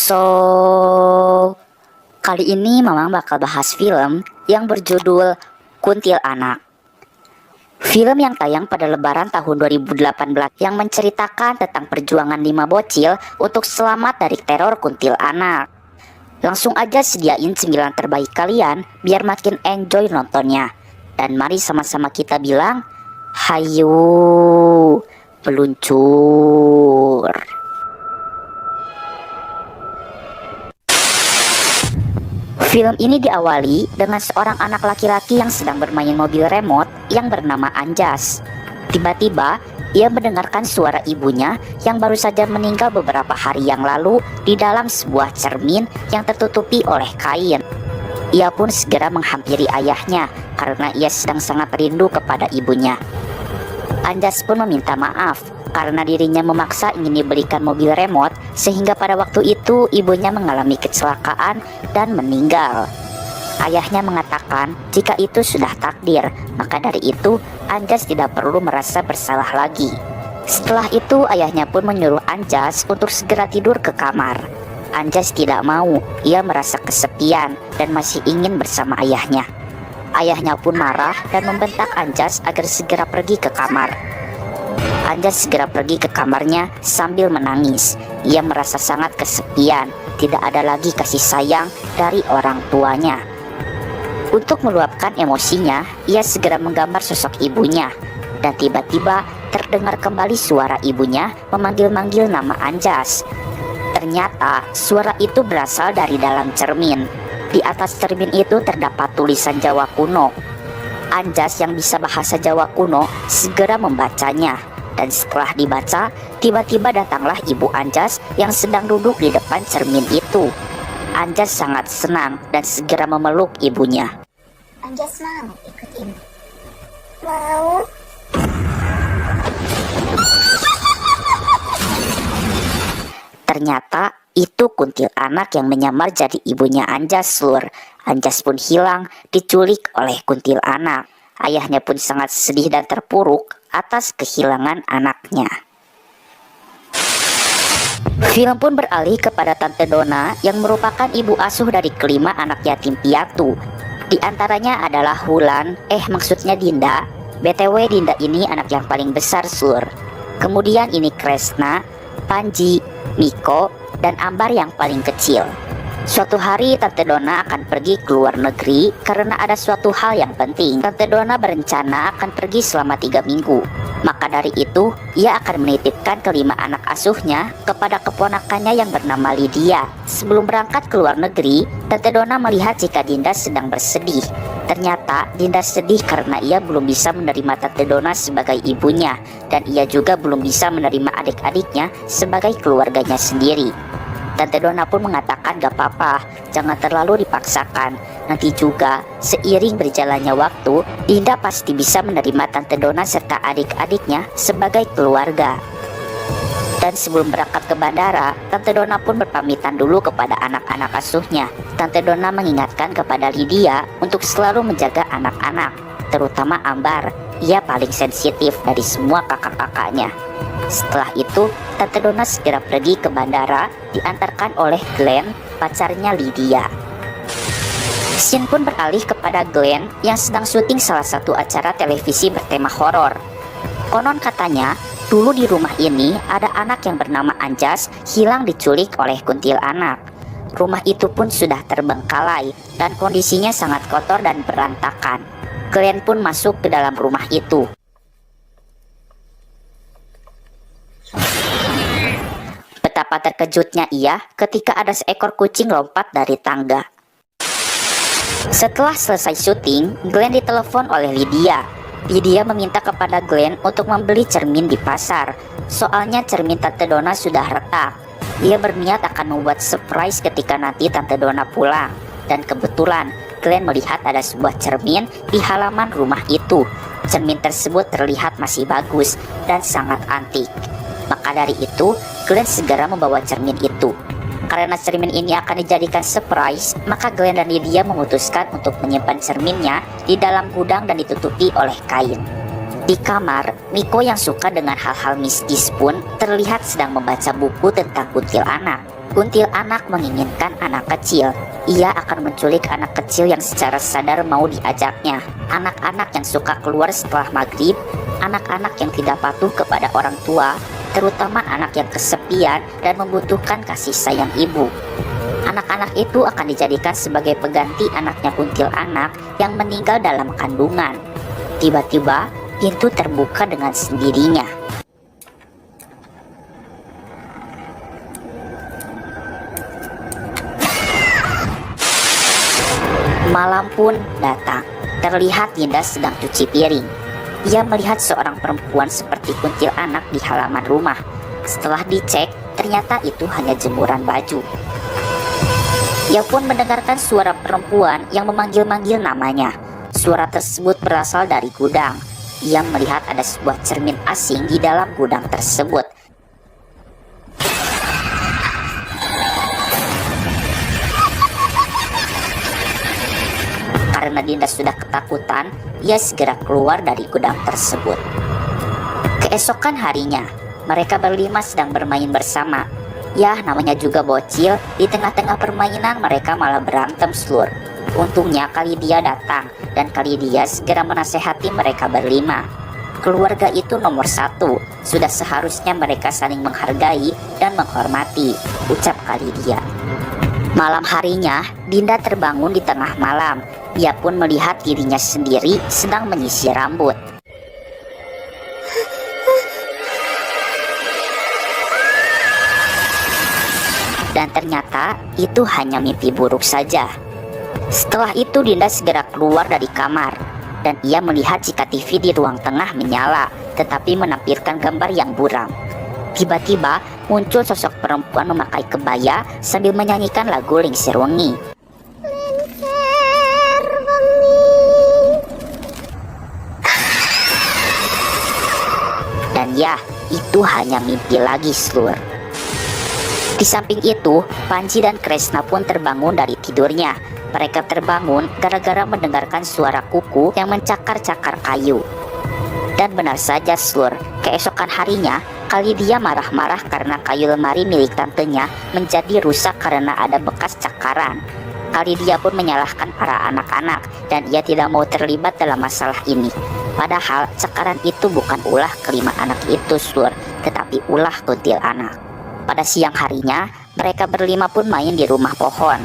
So, kali ini Mamang bakal bahas film yang berjudul Kuntilanak. Film yang tayang pada Lebaran tahun 2018 yang menceritakan tentang perjuangan 5 bocil untuk selamat dari teror kuntilanak. Langsung aja sediain 9 terbaik kalian biar makin enjoy nontonnya. Dan mari sama-sama kita bilang, hayu, peluncur. Film ini diawali dengan seorang anak laki-laki yang sedang bermain mobil remote yang bernama Anjas. Tiba-tiba, ia mendengarkan suara ibunya yang baru saja meninggal beberapa hari yang lalu di dalam sebuah cermin yang tertutupi oleh kain. Ia pun segera menghampiri ayahnya karena ia sedang sangat rindu kepada ibunya. Anjas pun meminta maaf karena dirinya memaksa ingin dibelikan mobil remote sehingga pada waktu itu ibunya mengalami kecelakaan dan meninggal. Ayahnya mengatakan jika itu sudah takdir, maka dari itu Anjas tidak perlu merasa bersalah lagi. Setelah itu ayahnya pun menyuruh Anjas untuk segera tidur ke kamar. Anjas tidak mau, ia merasa kesepian dan masih ingin bersama ayahnya. Ayahnya pun marah dan membentak Anjas agar segera pergi ke kamar. Anjas segera pergi ke kamarnya sambil menangis. Ia merasa sangat kesepian, tidak ada lagi kasih sayang dari orang tuanya. Untuk meluapkan emosinya, ia segera menggambar sosok ibunya. Dan tiba-tiba terdengar kembali suara ibunya memanggil-manggil nama Anjas. Ternyata suara itu berasal dari dalam cermin. Di atas cermin itu terdapat tulisan Jawa kuno. Anjas yang bisa bahasa Jawa kuno segera membacanya. Dan setelah dibaca, tiba-tiba datanglah ibu Anjas yang sedang duduk di depan cermin itu. Anjas sangat senang dan segera memeluk ibunya. Anjas mau ikut ibu? Mau. Ternyata itu kuntilanak yang menyamar jadi ibunya Anjas, Lur. Anjas pun hilang, diculik oleh kuntilanak. Ayahnya pun sangat sedih dan terpuruk atas kehilangan anaknya. Film pun beralih kepada Tante Dona yang merupakan ibu asuh dari kelima anak yatim piatu. Di antaranya adalah maksudnya Dinda. BTW Dinda ini anak yang paling besar, Sur. Kemudian ini Kresna, Panji, Miko, dan Ambar yang paling kecil. Suatu hari Tante Dona akan pergi ke luar negeri karena ada suatu hal yang penting. Tante Dona berencana akan pergi selama 3 minggu. Maka dari itu, ia akan menitipkan kelima anak asuhnya kepada keponakannya yang bernama Lydia. Sebelum berangkat ke luar negeri, Tante Dona melihat jika Dinda sedang bersedih. Ternyata Dinda sedih karena ia belum bisa menerima Tante Dona sebagai ibunya. Dan ia juga belum bisa menerima adik-adiknya sebagai keluarganya sendiri. Tante Dona pun mengatakan gak apa-apa, jangan terlalu dipaksakan. Nanti juga, seiring berjalannya waktu, Dinda pasti bisa menerima Tante Dona serta adik-adiknya sebagai keluarga. Dan sebelum berangkat ke bandara, Tante Dona pun berpamitan dulu kepada anak-anak asuhnya. Tante Dona mengingatkan kepada Lydia untuk selalu menjaga anak-anak, terutama Ambar. Ia paling sensitif dari semua kakak-kakaknya. Setelah itu, Tante Dona segera pergi ke bandara, diantarkan oleh Glenn, pacarnya Lydia. Scene pun beralih kepada Glenn yang sedang syuting salah satu acara televisi bertema horor. Konon katanya, dulu di rumah ini ada anak yang bernama Anjas hilang diculik oleh kuntilanak. Rumah itu pun sudah terbengkalai dan kondisinya sangat kotor dan berantakan. Glenn pun masuk ke dalam rumah itu. Betapa terkejutnya ia ketika ada seekor kucing lompat dari tangga. Setelah selesai syuting, Glenn ditelepon oleh Lydia. Lydia meminta kepada Glenn untuk membeli cermin di pasar. Soalnya cermin Tante Dona sudah retak. Ia berniat akan membuat surprise ketika nanti Tante Dona pulang. Dan kebetulan Glenn melihat ada sebuah cermin di halaman rumah itu. Cermin tersebut terlihat masih bagus dan sangat antik. Maka dari itu, Glenn segera membawa cermin itu. Karena cermin ini akan dijadikan surprise, maka Glenn dan Lydia memutuskan untuk menyimpan cerminnya di dalam gudang dan ditutupi oleh kain. Di kamar, Miko yang suka dengan hal-hal mistis pun terlihat sedang membaca buku tentang kuntilanak. Kuntilanak menginginkan anak kecil. Ia akan menculik anak kecil yang secara sadar mau diajaknya. Anak-anak yang suka keluar setelah maghrib, anak-anak yang tidak patuh kepada orang tua, terutama anak yang kesepian dan membutuhkan kasih sayang ibu. Anak-anak itu akan dijadikan sebagai pengganti anaknya kuntilanak yang meninggal dalam kandungan. Tiba-tiba, pintu terbuka dengan sendirinya. Malam pun datang. Terlihat Dinda sedang cuci piring. Ia melihat seorang perempuan seperti kuntilanak di halaman rumah. Setelah dicek, ternyata itu hanya jemuran baju. Ia pun mendengarkan suara perempuan yang memanggil-manggil namanya. Suara tersebut berasal dari gudang. Ia melihat ada sebuah cermin asing di dalam gudang tersebut. Karena Dinda sudah ketakutan, ia segera keluar dari gudang tersebut. Keesokan harinya, mereka berlima sedang bermain bersama. Ya, namanya juga bocil, di tengah-tengah permainan mereka malah berantem Slur. Untungnya Kalidia datang, dan Kalidia segera menasehati mereka berlima. Keluarga itu nomor satu, sudah seharusnya mereka saling menghargai dan menghormati, ucap Kalidia. Malam harinya, Dinda terbangun di tengah malam. Ia pun melihat dirinya sendiri sedang menyisir rambut. Dan ternyata itu hanya mimpi buruk saja. Setelah itu Dinda segera keluar dari kamar. Dan ia melihat jika TV di ruang tengah menyala, tetapi menampilkan gambar yang buram. Tiba-tiba muncul sosok perempuan memakai kebaya sambil menyanyikan lagu Lengser Wengi. Dan ya, itu hanya mimpi lagi Slur. Di samping itu, Panji dan Kresna pun terbangun dari tidurnya. Mereka terbangun gara-gara mendengarkan suara kuku yang mencakar-cakar kayu. Dan benar saja Slur, keesokan harinya, Kalidia marah-marah karena kayu lemari milik tantenya menjadi rusak karena ada bekas cakaran. Kalidia pun menyalahkan para anak-anak dan ia tidak mau terlibat dalam masalah ini. Padahal cakaran itu bukan ulah kelima anak itu Slur, tetapi ulah kuntilanak. Pada siang harinya, mereka berlima pun main di rumah pohon.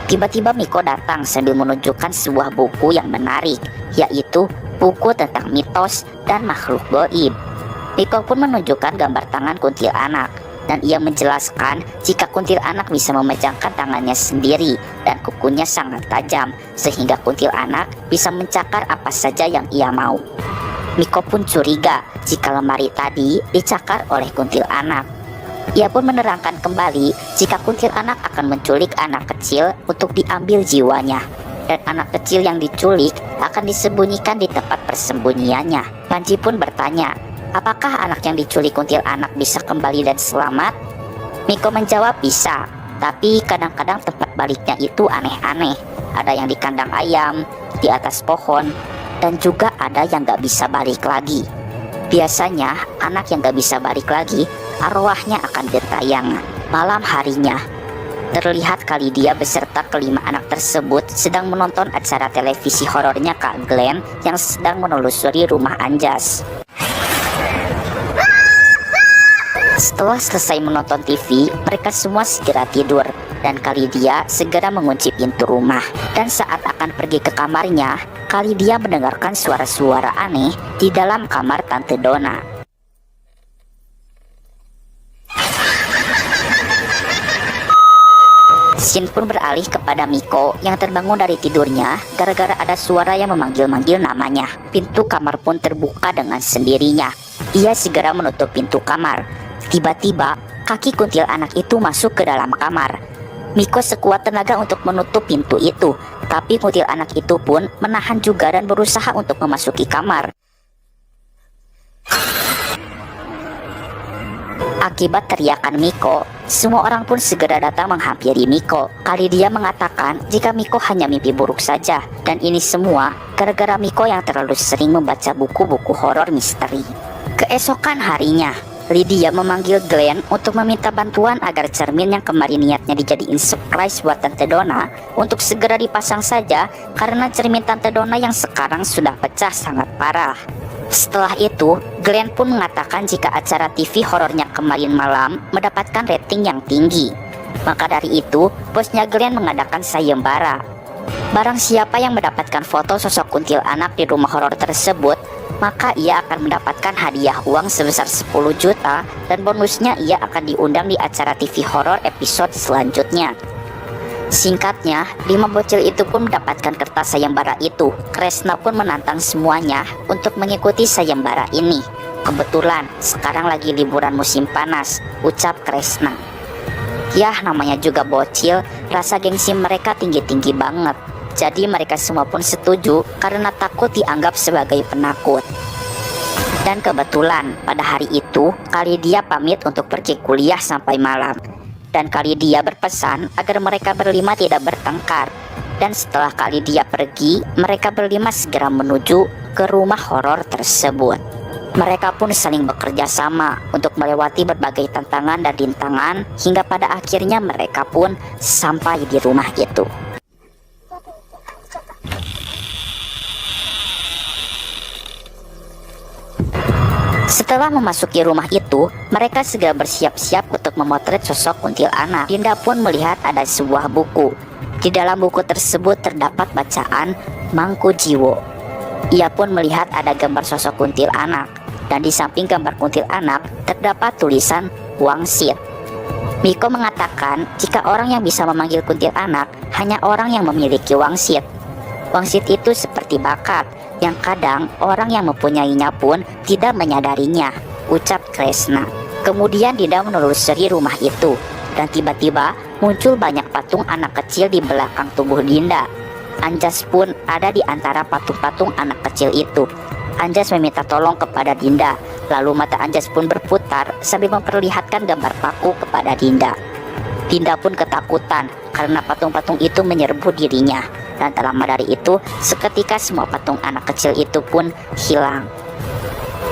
Tiba-tiba Miko datang sambil menunjukkan sebuah buku yang menarik, yaitu buku tentang mitos dan makhluk gaib. Miko pun menunjukkan gambar tangan kuntilanak, dan ia menjelaskan jika kuntilanak bisa memejamkan tangannya sendiri dan kukunya sangat tajam, sehingga kuntilanak bisa mencakar apa saja yang ia mau. Miko pun curiga jika lemari tadi dicakar oleh kuntilanak. Ia pun menerangkan kembali jika kuntilanak akan menculik anak kecil untuk diambil jiwanya. Dan anak kecil yang diculik akan disembunyikan di tempat persembunyiannya. Panji pun bertanya, apakah anak yang diculik kuntilanak bisa kembali dan selamat? Miko menjawab bisa, tapi kadang-kadang tempat baliknya itu aneh-aneh. Ada yang di kandang ayam, di atas pohon, dan juga ada yang gak bisa balik lagi. Biasanya anak yang gak bisa balik lagi, arwahnya akan gentayangan. Malam harinya, terlihat Kalidia beserta kelima anak tersebut sedang menonton acara televisi horornya Kak Glenn yang sedang menelusuri rumah Anjas. Setelah selesai menonton TV, mereka semua segera tidur dan Kalidia segera mengunci pintu rumah. Dan saat akan pergi ke kamarnya, Kalidia mendengarkan suara-suara aneh di dalam kamar Tante Dona. Scene pun beralih kepada Miko yang terbangun dari tidurnya gara-gara ada suara yang memanggil-manggil namanya. Pintu kamar pun terbuka dengan sendirinya. Ia segera menutup pintu kamar. Tiba-tiba, kaki kuntilanak itu masuk ke dalam kamar. Miko sekuat tenaga untuk menutup pintu itu, tapi kuntilanak itu pun menahan juga dan berusaha untuk memasuki kamar. Akibat teriakan Miko, semua orang pun segera datang menghampiri Miko. Kalidia mengatakan jika Miko hanya mimpi buruk saja, dan ini semua gara-gara Miko yang terlalu sering membaca buku-buku horor misteri. Keesokan harinya, Lydia memanggil Glenn untuk meminta bantuan agar cermin yang kemarin niatnya dijadiin surprise buat Tante Donna untuk segera dipasang saja karena cermin Tante Donna yang sekarang sudah pecah sangat parah. Setelah itu, Glenn pun mengatakan jika acara TV horornya kemarin malam mendapatkan rating yang tinggi. Maka dari itu, bosnya Glenn mengadakan sayembara. Barang siapa yang mendapatkan foto sosok kuntilanak di rumah horor tersebut, maka ia akan mendapatkan hadiah uang sebesar 10 juta dan bonusnya ia akan diundang di acara TV horor episode selanjutnya. Singkatnya, 5 bocil itu pun mendapatkan kertas sayembara itu. Kresna pun menantang semuanya untuk mengikuti sayembara ini. Kebetulan, sekarang lagi liburan musim panas, ucap Kresna. Yah, namanya juga bocil, rasa gengsi mereka tinggi-tinggi banget. Jadi mereka semua pun setuju karena takut dianggap sebagai penakut. Dan kebetulan pada hari itu Lydia pamit untuk pergi kuliah sampai malam. Dan Lydia berpesan agar mereka berlima tidak bertengkar. Dan setelah Lydia pergi, mereka berlima segera menuju ke rumah horor tersebut. Mereka pun saling bekerja sama untuk melewati berbagai tantangan dan rintangan hingga pada akhirnya mereka pun sampai di rumah itu. Setelah memasuki rumah itu, mereka segera bersiap-siap untuk memotret sosok kuntilanak. Dinda pun melihat ada sebuah buku. Di dalam buku tersebut terdapat bacaan Mangku Jiwo. Ia pun melihat ada gambar sosok kuntilanak, dan di samping gambar kuntilanak terdapat tulisan Wangsit. Miko mengatakan jika orang yang bisa memanggil kuntilanak hanya orang yang memiliki wangsit. Wangsit itu seperti bakat yang kadang orang yang mempunyainya pun tidak menyadarinya, ucap Kresna. Kemudian Dinda menelusuri rumah itu, dan tiba-tiba muncul banyak patung anak kecil di belakang tubuh Dinda. Anjas pun ada di antara patung-patung anak kecil itu. Anjas meminta tolong kepada Dinda, lalu mata Anjas pun berputar sambil memperlihatkan gambar paku kepada Dinda. Dinda pun ketakutan karena patung-patung itu menyerbu dirinya. Dan tak lama dari itu, seketika semua patung anak kecil itu pun hilang.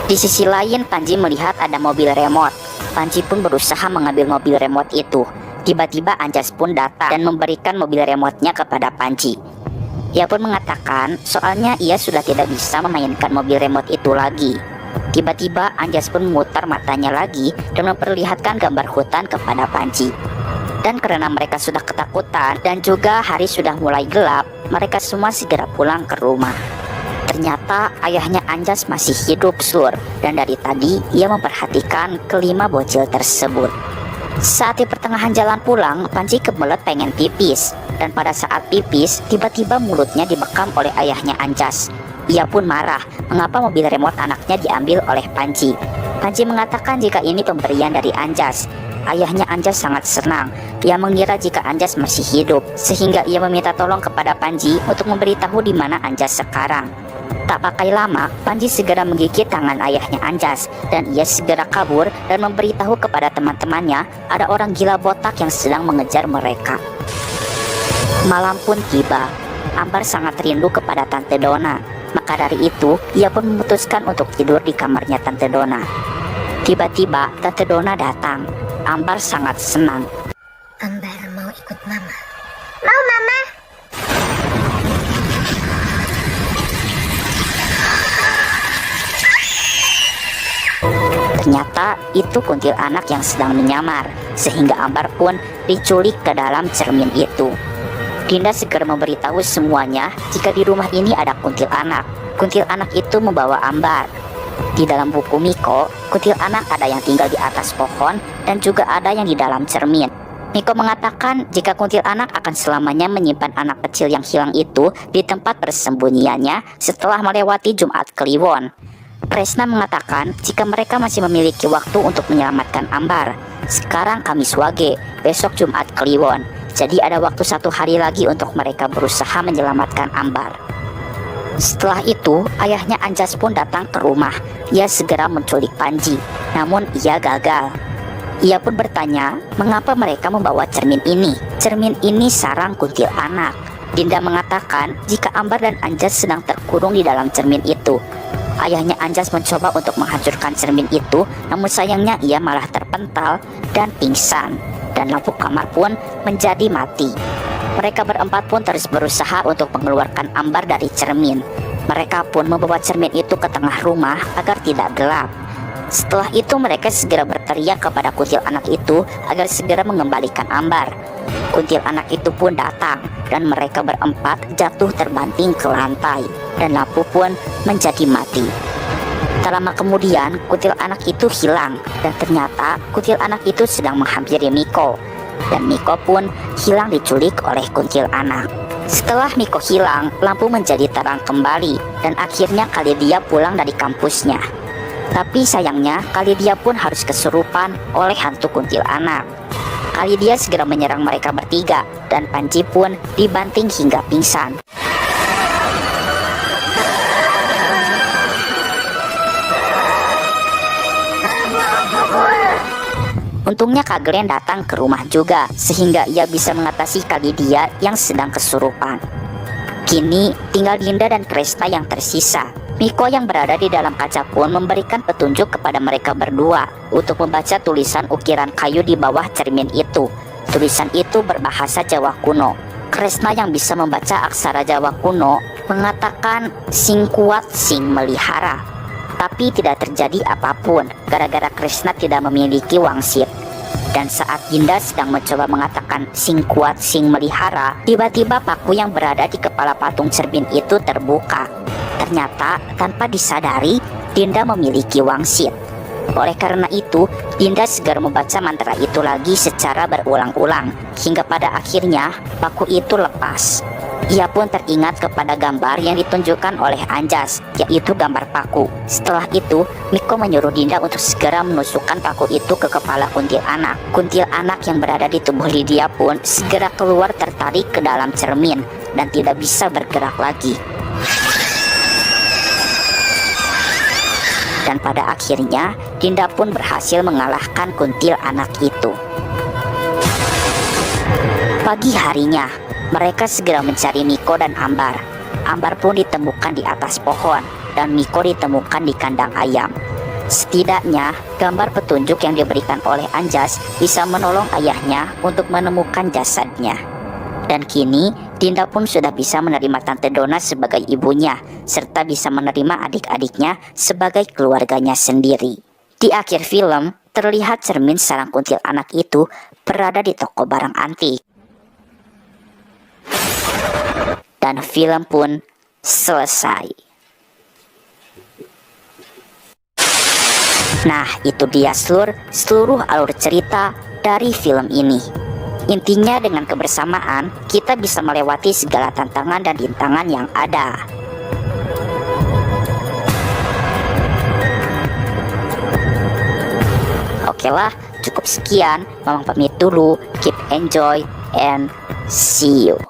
Di sisi lain, Panji melihat ada mobil remote. Panji pun berusaha mengambil mobil remote itu. Tiba-tiba Anjas pun datang dan memberikan mobil remote-nya kepada Panji. Ia pun mengatakan soalnya ia sudah tidak bisa memainkan mobil remote itu lagi. Tiba-tiba Anjas pun memutar matanya lagi dan memperlihatkan gambar hutan kepada Panji. Dan karena mereka sudah ketakutan dan juga hari sudah mulai gelap, mereka semua segera pulang ke rumah. Ternyata ayahnya Anjas masih hidup, Sur, dan dari tadi ia memperhatikan kelima bocil tersebut. Saat di pertengahan jalan pulang, Panji kebelet pengen pipis, dan pada saat pipis, tiba-tiba mulutnya dibekam oleh ayahnya Anjas. Ia pun marah mengapa mobil remote anaknya diambil oleh Panji. Panji mengatakan jika ini pemberian dari Anjas. Ayahnya Anjas sangat senang. Ia mengira jika Anjas masih hidup, sehingga ia meminta tolong kepada Panji untuk memberitahu di mana Anjas sekarang. Tak pakai lama, Panji segera menggigit tangan ayahnya Anjas, dan ia segera kabur dan memberitahu kepada teman-temannya ada orang gila botak yang sedang mengejar mereka. Malam pun tiba. Ambar sangat rindu kepada Tante Donna. Maka dari itu, ia pun memutuskan untuk tidur di kamarnya Tante Donna. Tiba-tiba, Tante Donna datang. Ambar sangat senang. Ambar mau ikut mama. Mau mama. Ternyata itu kuntilanak yang sedang menyamar, sehingga Ambar pun diculik ke dalam cermin itu. Dinda segera memberitahu semuanya jika di rumah ini ada kuntilanak. Kuntilanak itu membawa Ambar. Di dalam buku Miko, kuntilanak ada yang tinggal di atas pohon dan juga ada yang di dalam cermin. Miko mengatakan jika kuntilanak akan selamanya menyimpan anak kecil yang hilang itu di tempat persembunyiannya setelah melewati Jumat Kliwon. Kresna mengatakan jika mereka masih memiliki waktu untuk menyelamatkan Ambar. Sekarang Kamis Wage, besok Jumat Kliwon. Jadi ada waktu 1 hari lagi untuk mereka berusaha menyelamatkan Ambar. Setelah itu, ayahnya Anjas pun datang ke rumah. Ia segera menculik Panji, namun ia gagal. Ia pun bertanya, mengapa mereka membawa cermin ini? Cermin ini sarang kuntilanak. Dinda mengatakan jika Ambar dan Anjas sedang terkurung di dalam cermin itu. Ayahnya Anjas mencoba untuk menghancurkan cermin itu, namun sayangnya ia malah terpental dan pingsan, dan lampu kamar pun menjadi mati. Mereka berempat pun terus berusaha untuk mengeluarkan Ambar dari cermin. Mereka pun membawa cermin itu ke tengah rumah agar tidak gelap. Setelah itu mereka segera berteriak kepada kuntilanak itu agar segera mengembalikan Ambar. Kuntilanak itu pun datang dan mereka berempat jatuh terbanting ke lantai dan lampu pun menjadi mati. Tak lama kemudian kuntilanak itu hilang dan ternyata kuntilanak itu sedang menghampiri Miko. Dan Miko pun hilang diculik oleh kuntilanak. Setelah Miko hilang, lampu menjadi terang kembali dan akhirnya Kalidia pulang dari kampusnya. Tapi sayangnya Kalidia pun harus kesurupan oleh hantu kuntilanak. Kalidia segera menyerang mereka bertiga dan Panji pun dibanting hingga pingsan. Untungnya Kak Glenn datang ke rumah juga sehingga ia bisa mengatasi Kalidia yang sedang kesurupan. Kini tinggal Dinda dan Kresna yang tersisa. Miko yang berada di dalam kaca pun memberikan petunjuk kepada mereka berdua untuk membaca tulisan ukiran kayu di bawah cermin itu. Tulisan itu berbahasa Jawa kuno. Kresna yang bisa membaca aksara Jawa kuno mengatakan sing kuat sing melihara. Tapi tidak terjadi apapun gara-gara Kresna tidak memiliki wangsit. Dan saat Dinda sedang mencoba mengatakan sing kuat sing melihara, tiba-tiba paku yang berada di kepala patung cermin itu terbuka. Ternyata tanpa disadari Dinda memiliki wangsit. Oleh karena itu Dinda segera membaca mantra itu lagi secara berulang-ulang hingga pada akhirnya paku itu lepas. Ia pun teringat kepada gambar yang ditunjukkan oleh Anjas, yaitu gambar paku. Setelah itu, Miko menyuruh Dinda untuk segera menusukkan paku itu ke kepala kuntilanak. Kuntilanak yang berada di tubuh Lydia pun segera keluar tertarik ke dalam cermin dan tidak bisa bergerak lagi. Dan pada akhirnya, Dinda pun berhasil mengalahkan kuntilanak itu. Pagi harinya, mereka segera mencari Miko dan Ambar. Ambar pun ditemukan di atas pohon dan Miko ditemukan di kandang ayam. Setidaknya, gambar petunjuk yang diberikan oleh Anjas bisa menolong ayahnya untuk menemukan jasadnya. Dan kini, Dinda pun sudah bisa menerima Tante Donna sebagai ibunya, serta bisa menerima adik-adiknya sebagai keluarganya sendiri. Di akhir film, terlihat cermin sarang kuntilanak itu berada di toko barang antik. Dan film pun selesai. Nah, itu dia seluruh alur cerita dari film ini. Intinya dengan kebersamaan, kita bisa melewati segala tantangan dan rintangan yang ada. Oke lah, cukup sekian. Mamang pamit dulu. Keep enjoy and see you.